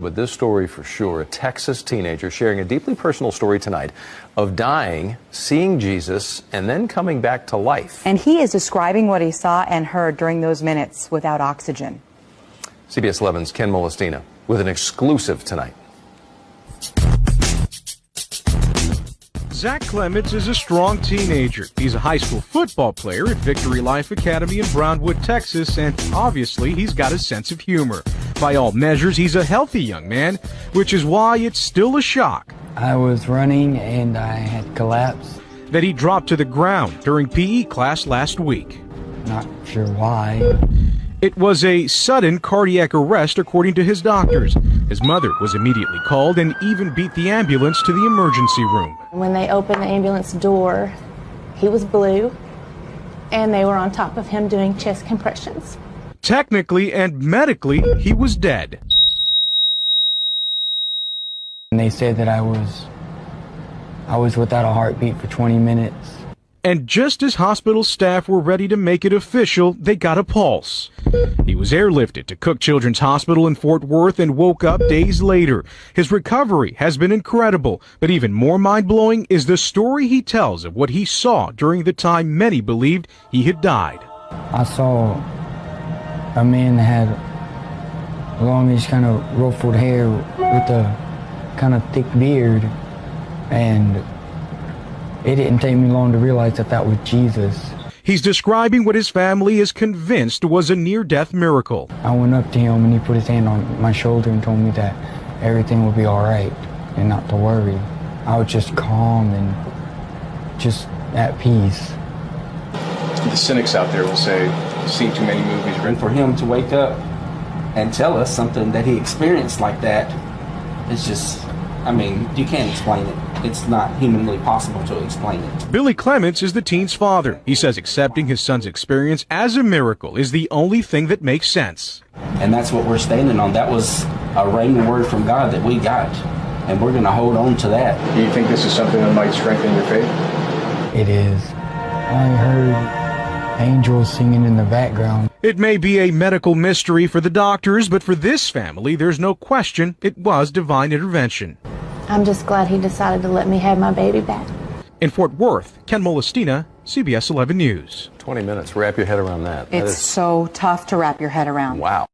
But this story for sure, a Texas teenager sharing a deeply personal story tonight of dying, seeing Jesus, and then coming back to life. And he is describing what he saw and heard during those minutes without oxygen. CBS 11's Ken Molestina with an exclusive tonight. Zach Clements is a strong teenager. He's a high school football player at Victory Life Academy in Brownwood, Texas, and obviously he's got a sense of humor. By all measures, he's a healthy young man, which is why it's still a shock I was running and I had collapsed. that he dropped to the ground during PE class last week. Not sure why. It was a sudden cardiac arrest, according to his doctors. His mother was immediately called and even beat the ambulance to the emergency room. When they opened the ambulance door, he was blue, and they were on top of him doing chest compressions. Technically and medically, he was dead. And they said that I was without a heartbeat for 20 minutes. And just as hospital staff were ready to make it official, they got a pulse. He was airlifted to Cook Children's Hospital in Fort Worth and woke up days later. His recovery has been incredible, but even more mind-blowing is the story he tells of what he saw during the time many believed he had died. I saw a man that had longish kind of ruffled hair with a kind of thick beard, and it didn't take me long to realize that that was Jesus. He's describing what his family is convinced was a near-death miracle. I went up to him and he put his hand on my shoulder and told me that everything would be all right and not to worry. I was just calm and just at peace. The cynics out there will say, seen too many movies. And for him to wake up and tell us something that he experienced like that, it's just, I mean, you can't explain it. It's not humanly possible to explain it. Billy Clements is the teen's father. He says accepting his son's experience as a miracle is the only thing that makes sense. And that's what we're standing on. That was a rhema word from God that we got, and we're going to hold on to that. Do you think this is something that might strengthen your faith? It is. I heard angels singing in the background. It may be a medical mystery for the doctors, but for this family, there's no question it was divine intervention. I'm just glad he decided to let me have my baby back. In Fort Worth, Ken Molestina, CBS 11 News. 20 minutes, wrap your head around that. It's so tough to wrap your head around. Wow.